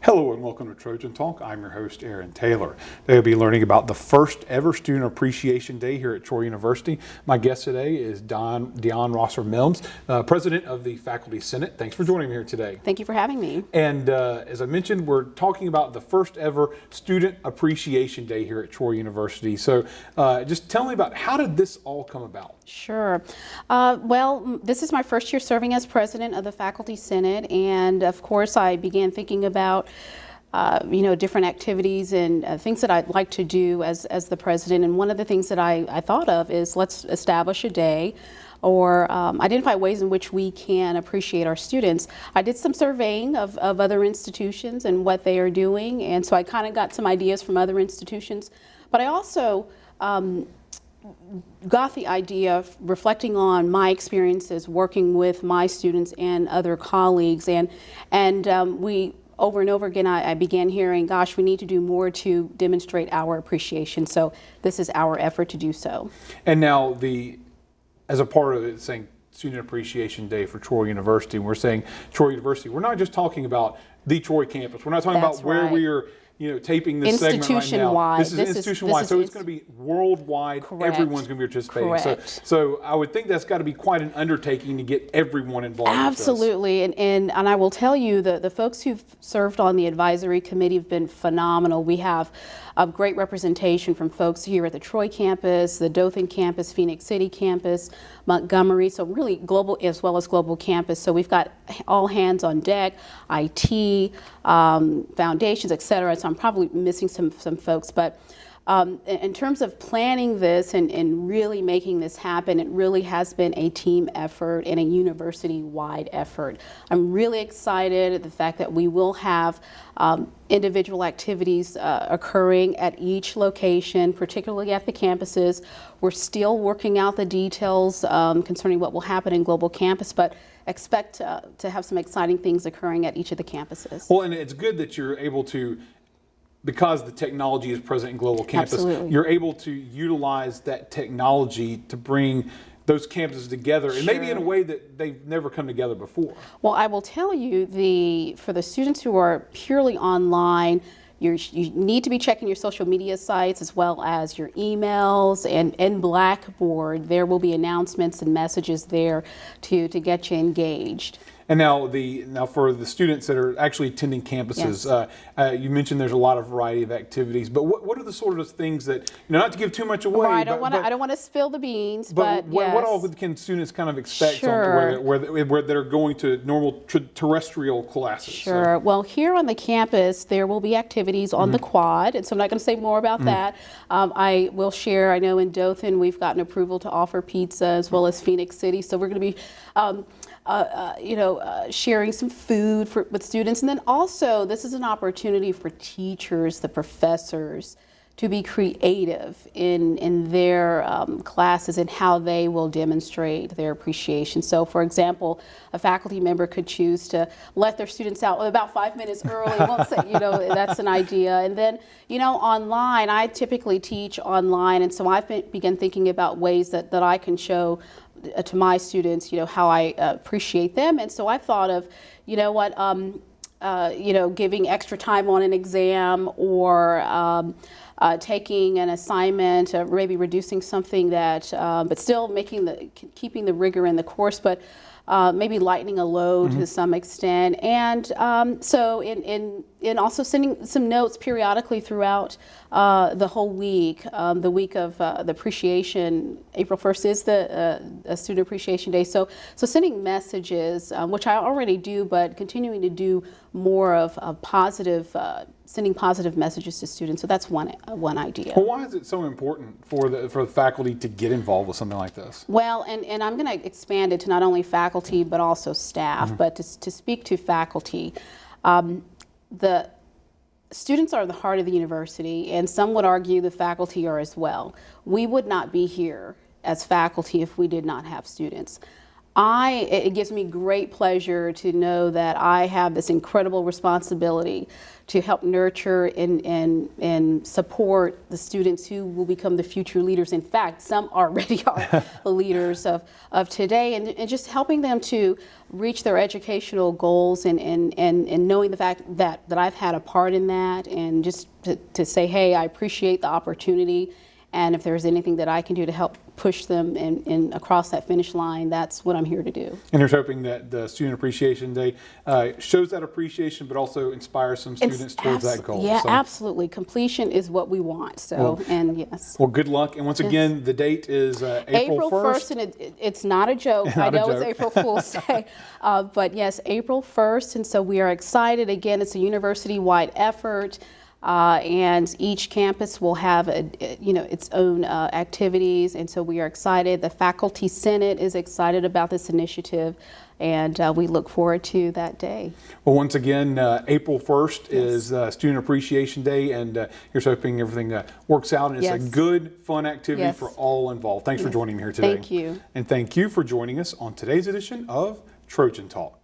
Hello and welcome to Trojan Talk. I'm your host, Aaron Taylor. Today we'll be learning about the first ever Student Appreciation Day here at Troy University. My guest today is Dionne Rosser-Mims, President of the Faculty Senate. Thanks for joining me here today. Thank you for having me. And as I mentioned, we're talking about the first ever Student Appreciation Day here at Troy University. So just tell me about how did this all come about? Sure. Well, this is my first year serving as President of the Faculty Senate, and of course I began thinking about different activities and things that I'd like to do as the president. And one of the things that I thought of is let's establish a day or identify ways in which we can appreciate our students. I did some surveying of other institutions and what they are doing, and so I kind of got some ideas from other institutions. But I also got the idea of reflecting on my experiences working with my students and other colleagues, and we over and over again, I began hearing, gosh, we need to do more to demonstrate our appreciation. So this is our effort to do so. And now, as a part of it, saying Student Appreciation Day for Troy University, we're saying Troy University, we're not just talking about the Troy campus. We're not talking about where we are taping this segment right now. This is institution-wide, so it's going to be worldwide. Correct. Everyone's going to be participating. Correct. So I would think that's got to be quite an undertaking to get everyone involved. Absolutely, and I will tell you, the folks who've served on the advisory committee have been phenomenal. We have a great representation from folks here at the Troy campus, the Dothan campus, Phoenix City campus, Montgomery, so really global as well as global campus. So we've got all hands on deck, IT, foundations, et cetera. So I'm probably missing some folks, but in terms of planning this and really making this happen, it really has been a team effort and a university-wide effort. I'm really excited at the fact that we will have individual activities occurring at each location, particularly at the campuses. We're still working out the details concerning what will happen in global campus, but expect to have some exciting things occurring at each of the campuses. Well, and it's good that you're able to, because the technology is present in global campus, Absolutely. You're able to utilize that technology to bring those campuses together, and maybe in a way that they've never come together before. Well, I will tell you, for the students who are purely online, you need to be checking your social media sites as well as your emails and Blackboard. There will be announcements and messages there to get you engaged. And now for the students that are actually attending campuses, yes. You mentioned there's a lot of variety of activities, but what are the sort of things that, not to give too much away? Well, I don't want to spill the beans, but what, yes. What all can students kind of expect Sure. where they're going to normal terrestrial classes? Sure. So. Well, here on the campus, there will be activities on the quad, and so I'm not going to say more about that. I will share, I know in Dothan we've gotten approval to offer pizza as well as Phoenix City, so we're going to be sharing some food with students. And then also, this is an opportunity for teachers, the professors, to be creative in their classes and how they will demonstrate their appreciation. So, for example, a faculty member could choose to let their students out about 5 minutes early. Won't say, that's an idea. And then, online, I typically teach online, and so I've begun thinking about ways that I can show to my students, how I appreciate them. And so I thought of, giving extra time on an exam or taking an assignment, maybe reducing something that, but still keeping the rigor in the course, but maybe lightening a load to some extent. And so in also sending some notes periodically throughout the whole week. The week of the appreciation, April 1st is the Student Appreciation Day. So sending messages, which I already do, but continuing to do more of sending positive messages to students. So that's one idea. Well, why is it so important for the faculty to get involved with something like this? Well, and I'm going to expand it to not only faculty but also staff. But to speak to faculty, the students are the heart of the university, and some would argue the faculty are as well. We would not be here as faculty if we did not have students. It gives me great pleasure to know that I have this incredible responsibility to help nurture and support the students who will become the future leaders. In fact, some already are the leaders of today, and just helping them to reach their educational goals and knowing the fact that I've had a part in that, and just to say, hey, I appreciate the opportunity, and if there's anything that I can do to help push them in across that finish line, that's what I'm here to do. And here's hoping that the Student Appreciation Day shows that appreciation, but also inspires some students towards that goal. Yeah, so, absolutely. Completion is what we want. So, well, and yes. Well, good luck. And once again, the date is April 1st. And it's not a joke. I know it's April Fool's Day, but yes, April 1st. And so we are excited. Again, it's a university-wide effort. And each campus will have its own activities, and so we are excited. The Faculty Senate is excited about this initiative, and we look forward to that day. Well, once again, April 1st is Student Appreciation Day, and here's hoping everything works out, and it's a good, fun activity for all involved. Thanks for joining me here today. Thank you. And thank you for joining us on today's edition of Trojan Talk.